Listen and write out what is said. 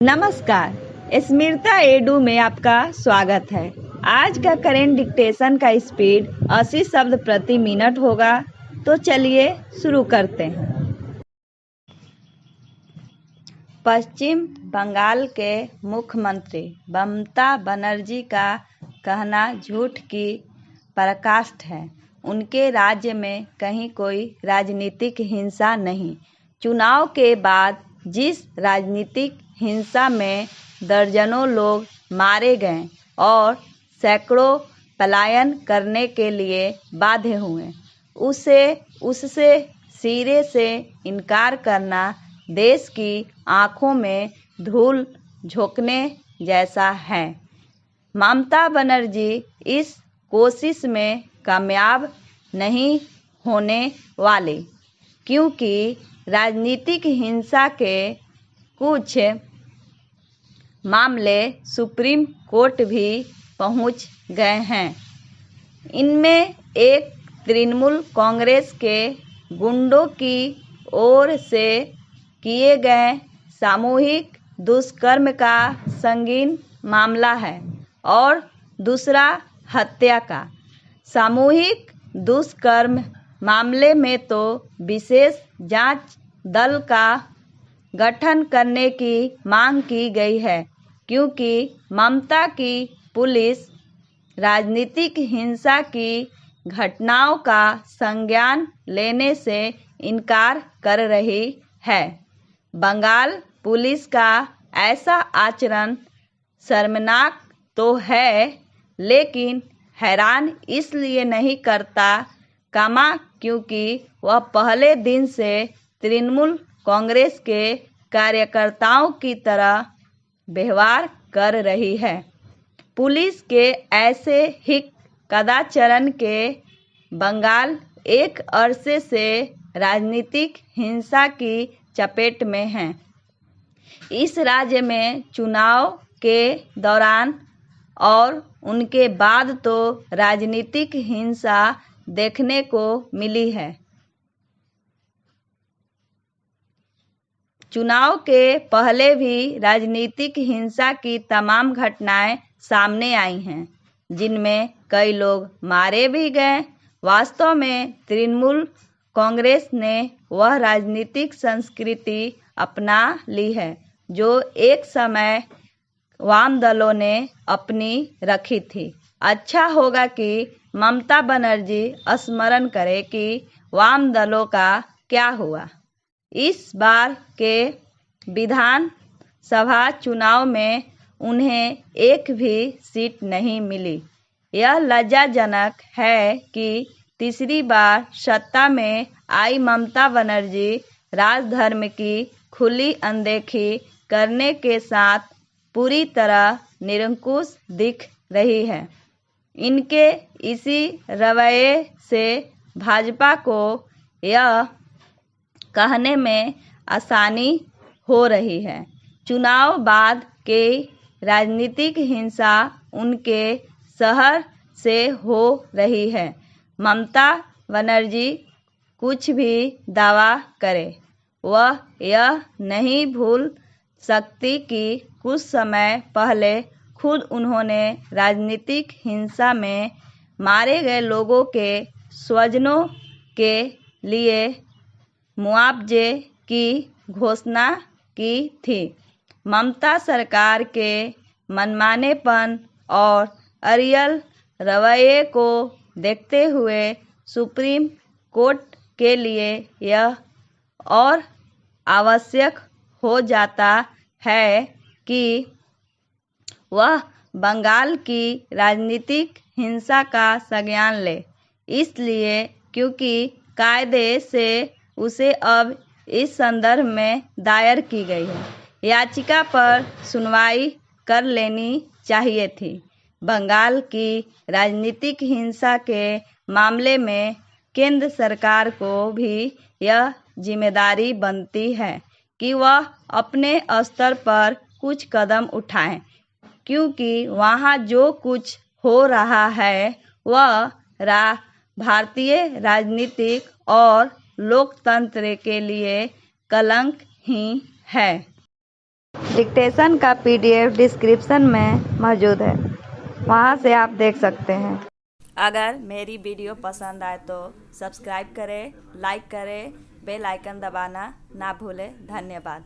नमस्कार, स्मृता एडू में आपका स्वागत है। आज का करेंट डिक्टेशन का स्पीड 80 शब्द प्रति मिनट होगा। तो चलिए शुरू करते हैं। पश्चिम बंगाल के मुख्यमंत्री ममता बनर्जी का कहना झूठ की पराकाष्ठा है। उनके राज्य में कहीं कोई राजनीतिक हिंसा नहीं। चुनाव के बाद जिस राजनीतिक हिंसा में दर्जनों लोग मारे गए और सैकड़ों पलायन करने के लिए बाध्य हुए, उससे सिरे से इनकार करना देश की आंखों में धूल झोंकने जैसा है। ममता बनर्जी इस कोशिश में कामयाब नहीं होने वाली, क्योंकि राजनीतिक हिंसा के कुछ मामले सुप्रीम कोर्ट भी पहुंच गए हैं। इनमें एक तृणमूल कांग्रेस के गुंडों की ओर से किए गए सामूहिक दुष्कर्म का संगीन मामला है और दूसरा हत्या का। सामूहिक दुष्कर्म मामले में तो विशेष जांच दल का गठन करने की मांग की गई है, क्योंकि ममता की पुलिस राजनीतिक हिंसा की घटनाओं का संज्ञान लेने से इनकार कर रही है। बंगाल पुलिस का ऐसा आचरण शर्मनाक तो है, लेकिन हैरान इसलिए नहीं करता क्योंकि वह पहले दिन से तृणमूल कांग्रेस के कार्यकर्ताओं की तरह व्यवहार कर रही है। पुलिस के ऐसे ही कदाचरण के बंगाल एक अरसे से राजनीतिक हिंसा की चपेट में है। इस राज्य में चुनाव के दौरान और उनके बाद तो राजनीतिक हिंसा देखने को मिली है। चुनाव के पहले भी राजनीतिक हिंसा की तमाम घटनाएं सामने आई हैं, जिनमें कई लोग मारे भी गए। वास्तव में तृणमूल कांग्रेस ने वह राजनीतिक संस्कृति अपना ली है जो एक समय वाम दलों ने अपनी रखी थी। अच्छा होगा कि ममता बनर्जी स्मरण करे कि वाम दलों का क्या हुआ। इस बार के विधान सभा चुनाव में उन्हें एक भी सीट नहीं मिली। यह लज्जाजनक है कि तीसरी बार सत्ता में आई ममता बनर्जी राजधर्म की खुली अनदेखी करने के साथ पूरी तरह निरंकुश दिख रही है। इनके इसी रवैये से भाजपा को यह कहने में आसानी हो रही है, चुनाव बाद के राजनीतिक हिंसा उनके शहर से हो रही है। ममता बनर्जी कुछ भी दावा करे, वह यह नहीं भूल सकती कि कुछ समय पहले खुद उन्होंने राजनीतिक हिंसा में मारे गए लोगों के स्वजनों के लिए मुआवजे की घोषणा की थी। ममता सरकार के मनमानेपन और अड़ियल रवैये को देखते हुए सुप्रीम कोर्ट के लिए यह और आवश्यक हो जाता है कि वह बंगाल की राजनीतिक हिंसा का संज्ञान ले, इसलिए क्योंकि कायदे से उसे अब इस संदर्भ में दायर की गई है याचिका पर सुनवाई कर लेनी चाहिए थी। बंगाल की राजनीतिक हिंसा के मामले में केंद्र सरकार को भी यह जिम्मेदारी बनती है कि वह अपने स्तर पर कुछ कदम उठाए, क्योंकि वहाँ जो कुछ हो रहा है वह भारतीय राजनीतिक और लोकतंत्र के लिए कलंक ही है। डिक्टेशन का PDF डिस्क्रिप्शन में मौजूद है, वहां से आप देख सकते हैं। अगर मेरी वीडियो पसंद आए तो सब्सक्राइब करें, लाइक करें, बेल आइकन दबाना ना भूलें। धन्यवाद।